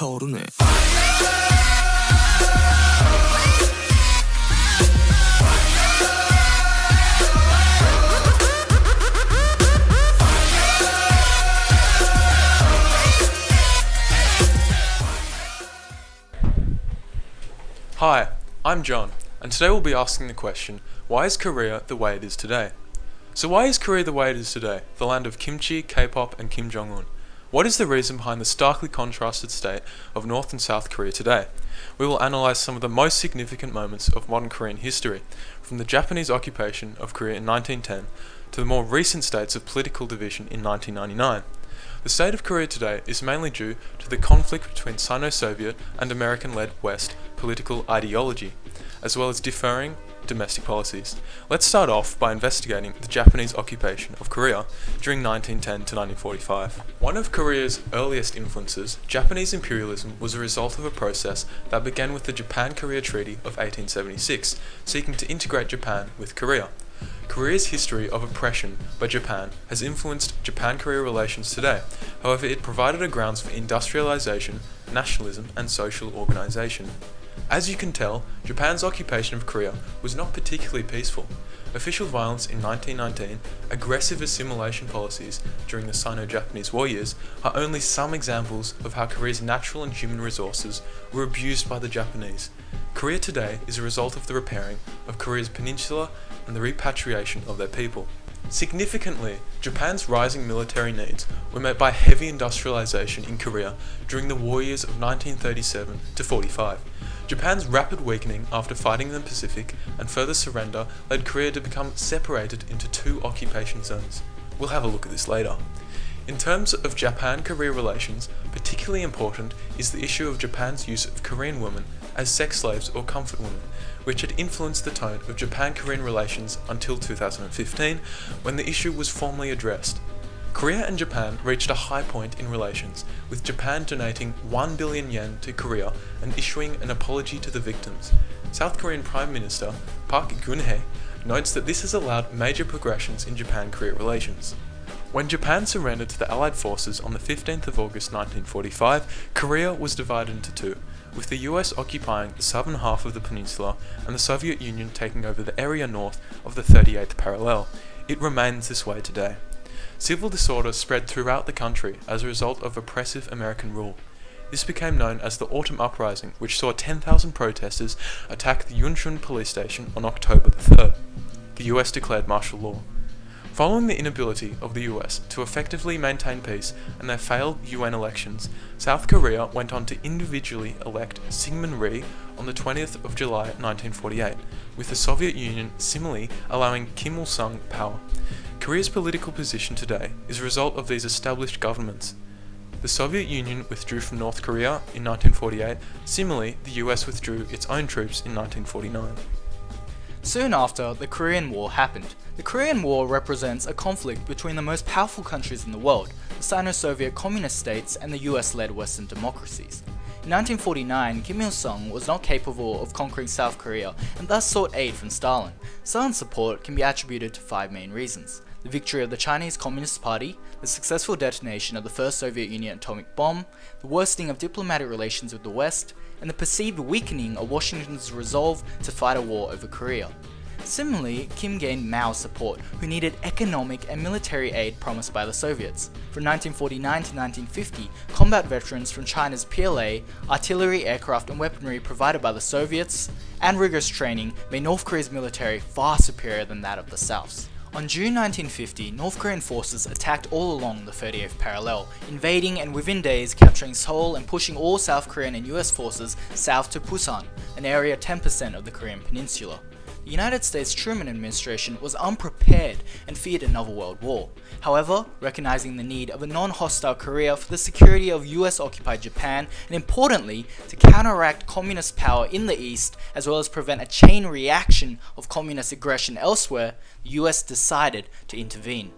차오르네. Hi, I'm John, and today we'll be asking the question, why is Korea the way it is today? So why is Korea the way it is today, the land of kimchi, K-pop and Kim Jong-un? What is the reason behind the starkly contrasted state of North and South Korea today? We will analyse some of the most significant moments of modern Korean history, from the Japanese occupation of Korea in 1910 to the more recent states of political division in 1999. The state of Korea today is mainly due to the conflict between Sino-Soviet and American-led West political ideology, as well as differing domestic policies. Let's start off by investigating the Japanese occupation of Korea during 1910 to 1945. One of Korea's earliest influences, Japanese imperialism, was a result of a process that began with the Japan-Korea Treaty of 1876, seeking to integrate Japan with Korea. Korea's history of oppression by Japan has influenced Japan-Korea relations today. However, it provided a grounds for industrialization, nationalism, and social organization. As you can tell, Japan's occupation of Korea was not particularly peaceful. Official violence in 1919, aggressive assimilation policies during the Sino-Japanese war years are only some examples of how Korea's natural and human resources were abused by the Japanese. Korea today is a result of the repairing of Korea's peninsula and the repatriation of their people. Significantly, Japan's rising military needs were met by heavy industrialization in Korea during the war years of 1937 to 45. Japan's rapid weakening after fighting in the Pacific and further surrender led Korea to become separated into two occupation zones. We'll have a look at this later. In terms of Japan-Korea relations, particularly important is the issue of Japan's use of Korean women as sex slaves or comfort women, which had influenced the tone of Japan-Korean relations until 2015, when the issue was formally addressed. Korea and Japan reached a high point in relations, with Japan donating 1 billion yen to Korea and issuing an apology to the victims. South Korean Prime Minister Park Geun-hye notes that this has allowed major progressions in Japan-Korea relations. When Japan surrendered to the Allied forces on the 15th of August 1945, Korea was divided into two, with the US occupying the southern half of the peninsula and the Soviet Union taking over the area north of the 38th parallel. It remains this way today. Civil disorder spread throughout the country as a result of oppressive American rule. This became known as the Autumn Uprising, which saw 10,000 protesters attack the Yunchun police station on October the 3rd. The US declared martial law. Following the inability of the US to effectively maintain peace and their failed UN elections, South Korea went on to individually elect Syngman Rhee on the 20th of July 1948, with the Soviet Union similarly allowing Kim Il-sung power. Korea's political position today is a result of these established governments. The Soviet Union withdrew from North Korea in 1948, similarly the US withdrew its own troops in 1949. Soon after, the Korean War happened. The Korean War represents a conflict between the most powerful countries in the world, the Sino-Soviet communist states and the US-led Western democracies. In 1949, Kim Il-sung was not capable of conquering South Korea and thus sought aid from Stalin. Stalin's support can be attributed to 5 main reasons: the victory of the Chinese Communist Party, the successful detonation of the first Soviet Union atomic bomb, the worsening of diplomatic relations with the West, and the perceived weakening of Washington's resolve to fight a war over Korea. Similarly, Kim gained Mao's support, who needed economic and military aid promised by the Soviets. From 1949 to 1950, combat veterans from China's PLA, artillery, aircraft and weaponry provided by the Soviets, and rigorous training made North Korea's military far superior than that of the South's. On June 1950, North Korean forces attacked all along the 38th parallel, invading and within days capturing Seoul and pushing all South Korean and US forces south to Busan, an area 10% of the Korean peninsula. The United States Truman administration was unprepared and feared another world war. However, recognizing the need of a non-hostile Korea for the security of US-occupied Japan, and importantly, to counteract communist power in the East, as well as prevent a chain reaction of communist aggression elsewhere, the US decided to intervene.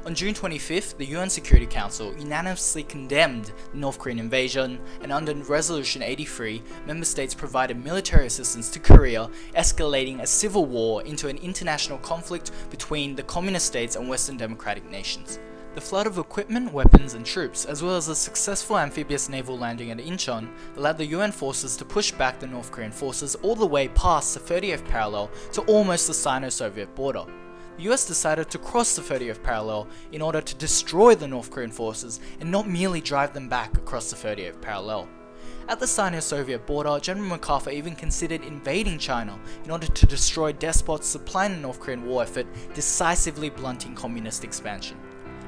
On June 25th, the UN Security Council unanimously condemned the North Korean invasion, and under Resolution 83, member states provided military assistance to Korea, escalating a civil war into an international conflict between the communist states and Western democratic nations. The flood of equipment, weapons, and troops, as well as a successful amphibious naval landing at Incheon, allowed the UN forces to push back the North Korean forces all the way past the 30th parallel to almost the Sino-Soviet border. The US decided to cross the 30th parallel in order to destroy the North Korean forces and not merely drive them back across the 30th parallel. At the Sino-Soviet border, General MacArthur even considered invading China in order to destroy despots supplying the North Korean war effort, decisively blunting communist expansion.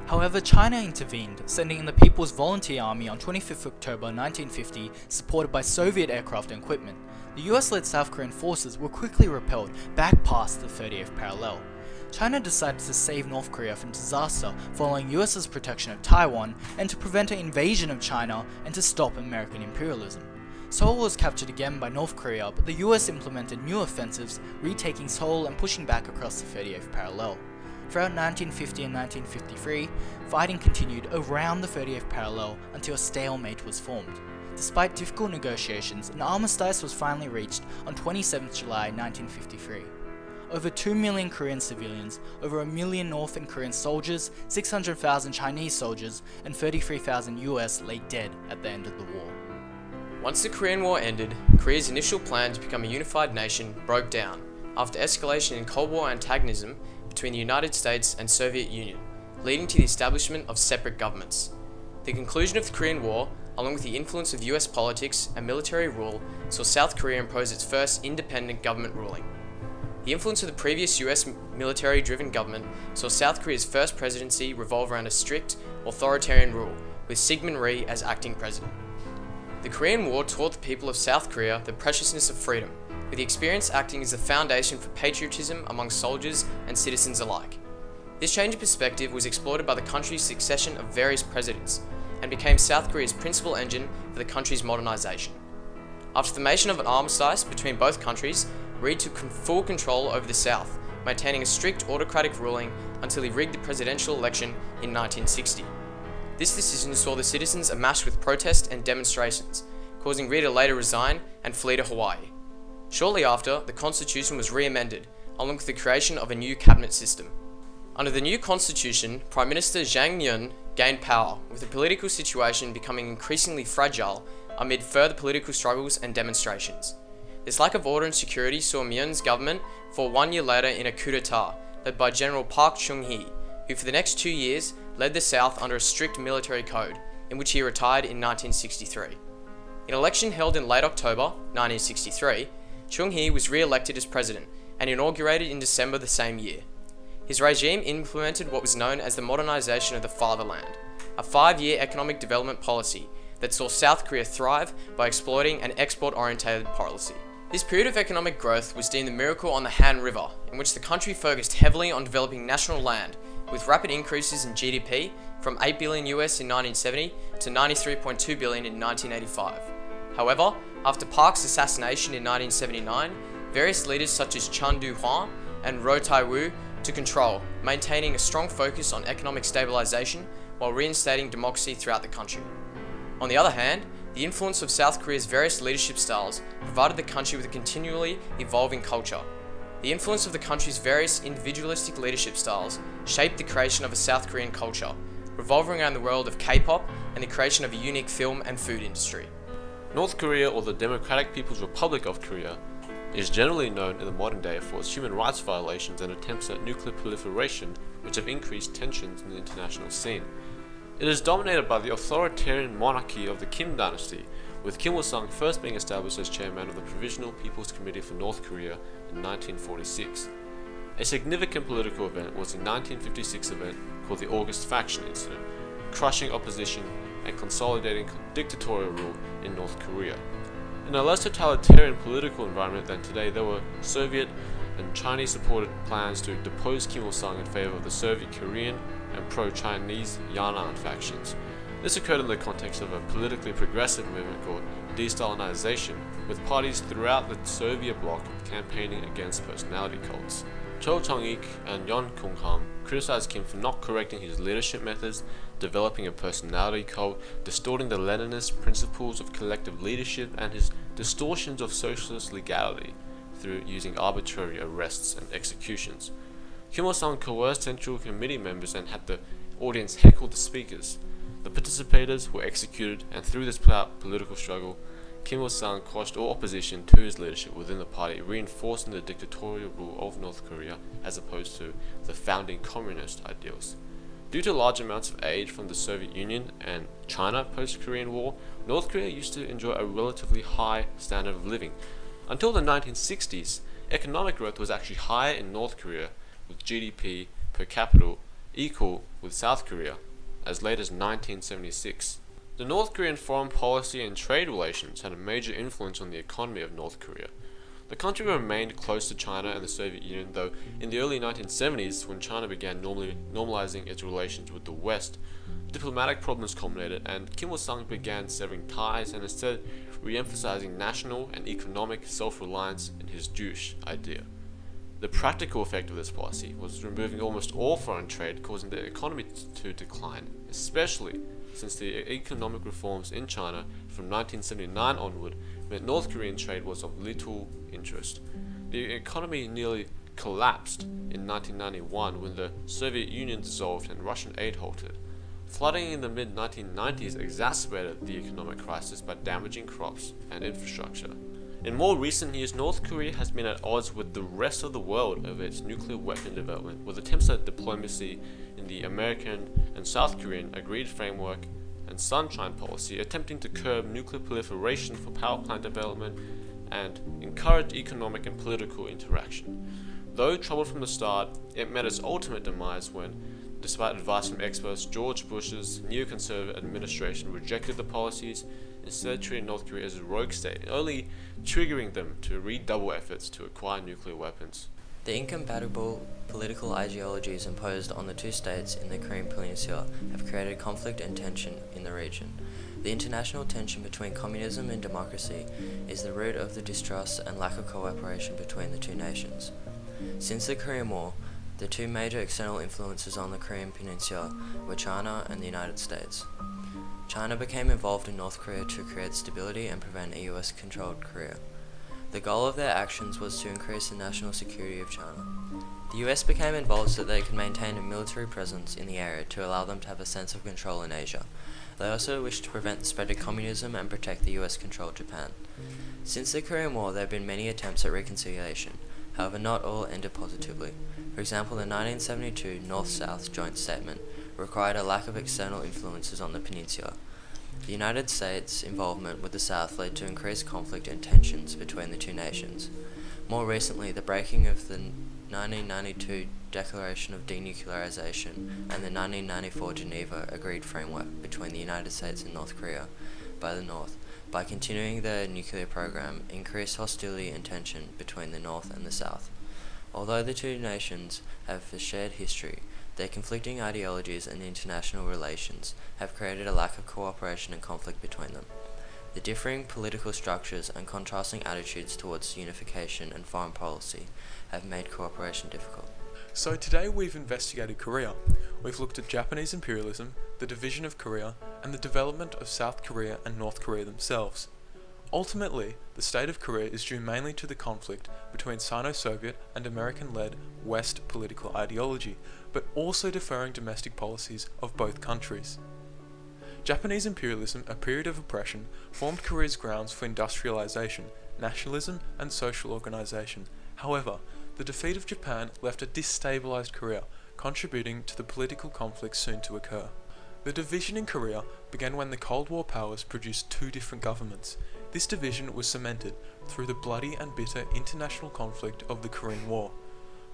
However, China intervened, sending in the People's Volunteer Army on 25 October 1950, supported by Soviet aircraft and equipment. The US-led South Korean forces were quickly repelled back past the 30th parallel. China decided to save North Korea from disaster following US's protection of Taiwan and to prevent an invasion of China and to stop American imperialism. Seoul was captured again by North Korea, but the US implemented new offensives, retaking Seoul and pushing back across the 30th parallel. Throughout 1950 and 1953, fighting continued around the 30th parallel until a stalemate was formed. Despite difficult negotiations, an armistice was finally reached on 27 July 1953. Over 2 million Korean civilians, over 1 million North Korean soldiers, 600,000 Chinese soldiers, and 33,000 US lay dead at the end of the war. Once the Korean War ended, Korea's initial plan to become a unified nation broke down after escalation in Cold War antagonism between the United States and Soviet Union, leading to the establishment of separate governments. The conclusion of the Korean War, along with the influence of US politics and military rule, saw South Korea impose its first independent government ruling. The influence of the previous US military-driven government saw South Korea's first presidency revolve around a strict, authoritarian rule, with Syngman Rhee as acting president. The Korean War taught the people of South Korea the preciousness of freedom, with the experience acting as the foundation for patriotism among soldiers and citizens alike. This change of perspective was exploited by the country's succession of various presidents, and became South Korea's principal engine for the country's modernization. After the formation of an armistice between both countries, Rhee took full control over the South, maintaining a strict autocratic ruling until he rigged the presidential election in 1960. This decision saw the citizens amassed with protest and demonstrations, causing Rhee to later resign and flee to Hawaii. Shortly after, the constitution was re-amended, along with the creation of a new cabinet system. Under the new constitution, Prime Minister Jang Myun gained power, with the political situation becoming increasingly fragile amid further political struggles and demonstrations. This lack of order and security saw Myun's government fall 1 year later in a coup d'etat led by General Park Chung-hee, who for the next 2 years led the South under a strict military code, in which he retired in 1963. In an election held in late October 1963, Chung-hee was re-elected as president and inaugurated in December the same year. His regime implemented what was known as the modernization of the fatherland, a 5-year economic development policy that saw South Korea thrive by exploiting an export-oriented policy. This period of economic growth was deemed the miracle on the Han River, in which the country focused heavily on developing national land, with rapid increases in GDP from $8 billion US in 1970 to $93.2 billion in 1985. However, after Park's assassination in 1979, various leaders such as Chun Doo-hwan and Roh Tai-woo took control, maintaining a strong focus on economic stabilization while reinstating democracy throughout the country. On the other hand, the influence of South Korea's various leadership styles provided the country with a continually evolving culture. The influence of the country's various individualistic leadership styles shaped the creation of a South Korean culture, revolving around the world of K-pop and the creation of a unique film and food industry. North Korea, or the Democratic People's Republic of Korea, is generally known in the modern day for its human rights violations and attempts at nuclear proliferation, which have increased tensions in the international scene. It is dominated by the authoritarian monarchy of the Kim dynasty, with Kim Il-sung first being established as chairman of the Provisional People's Committee for North Korea in 1946. A significant political event was the 1956 event called the August Faction Incident, crushing opposition and consolidating dictatorial rule in North Korea. In a less totalitarian political environment than today, there were Soviet and Chinese-supported plans to depose Kim Il-sung in favor of the Soviet Korean and pro-Chinese Yan'an factions. This occurred in the context of a politically progressive movement called de-Stalinization, with parties throughout the Soviet bloc campaigning against personality cults. Cho Chang-ik and Yeon Kung-ham criticized Kim for not correcting his leadership methods, developing a personality cult, distorting the Leninist principles of collective leadership, and his distortions of socialist legality through using arbitrary arrests and executions. Kim Il-sung coerced Central Committee members and had the audience heckled the speakers. The participators were executed, and through this political struggle, Kim Il-sung quashed all opposition to his leadership within the party, reinforcing the dictatorial rule of North Korea as opposed to the founding communist ideals. Due to large amounts of aid from the Soviet Union and China post-Korean War, North Korea used to enjoy a relatively high standard of living. Until the 1960s, economic growth was actually higher in North Korea, with GDP per capita equal with South Korea, as late as 1976. The North Korean foreign policy and trade relations had a major influence on the economy of North Korea. The country remained close to China and the Soviet Union, though in the early 1970s, when China began normalizing its relations with the West, diplomatic problems culminated and Kim Il-sung began severing ties and instead re-emphasizing national and economic self-reliance in his Jewish idea. The practical effect of this policy was removing almost all foreign trade, causing the economy to decline, especially since the economic reforms in China from 1979 onward meant North Korean trade was of little interest. The economy nearly collapsed in 1991 when the Soviet Union dissolved and Russian aid halted. Flooding in the mid-1990s exacerbated the economic crisis by damaging crops and infrastructure. In more recent years, North Korea has been at odds with the rest of the world over its nuclear weapon development, with attempts at diplomacy in the American and South Korean Agreed Framework and Sunshine Policy, attempting to curb nuclear proliferation for power plant development and encourage economic and political interaction. Though troubled from the start, it met its ultimate demise when, despite advice from experts, George Bush's neoconservative administration rejected the policies, instead treating North Korea as a rogue state, only triggering them to redouble efforts to acquire nuclear weapons. The incompatible political ideologies imposed on the two states in the Korean Peninsula have created conflict and tension in the region. The international tension between communism and democracy is the root of the distrust and lack of cooperation between the two nations. Since the Korean War, the two major external influences on the Korean Peninsula were China and the United States. China became involved in North Korea to create stability and prevent a US-controlled Korea. The goal of their actions was to increase the national security of China. The US became involved so that they could maintain a military presence in the area to allow them to have a sense of control in Asia. They also wished to prevent the spread of communism and protect the US-controlled Japan. Since the Korean War, there have been many attempts at reconciliation. However, not all ended positively. For example, the 1972 North-South Joint Statement required a lack of external influences on the peninsula. The United States' involvement with the South led to increased conflict and tensions between the two nations. More recently, the breaking of the 1992 Declaration of Denuclearization and the 1994 Geneva Agreed Framework between the United States and North Korea by the North, by continuing their nuclear program, increased hostility and tension between the North and the South. Although the two nations have a shared history, their conflicting ideologies and international relations have created a lack of cooperation and conflict between them. The differing political structures and contrasting attitudes towards unification and foreign policy have made cooperation difficult. So today we've investigated Korea. We've looked at Japanese imperialism, the division of Korea, and the development of South Korea and North Korea themselves. Ultimately, the state of Korea is due mainly to the conflict between Sino-Soviet and American-led West political ideology, but also differing domestic policies of both countries. Japanese imperialism, a period of oppression, formed Korea's grounds for industrialization, nationalism, and social organization. However, the defeat of Japan left a destabilized Korea, contributing to the political conflicts soon to occur. The division in Korea began when the Cold War powers produced two different governments. This division was cemented through the bloody and bitter international conflict of the Korean War.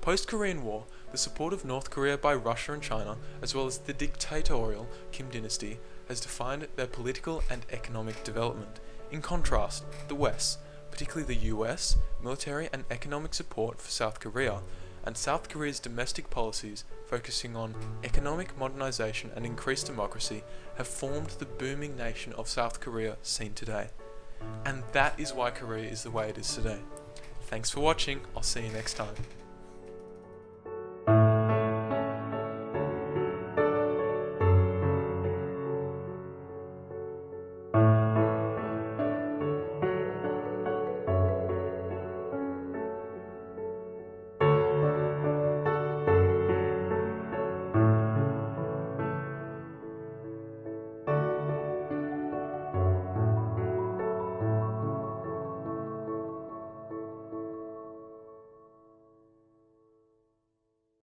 Post-Korean War, the support of North Korea by Russia and China, as well as the dictatorial Kim dynasty, has defined their political and economic development. In contrast, the West, particularly the US, military and economic support for South Korea, and South Korea's domestic policies focusing on economic modernization and increased democracy, have formed the booming nation of South Korea seen today. And that is why Korea is the way it is today. Thanks for watching, I'll see you next time.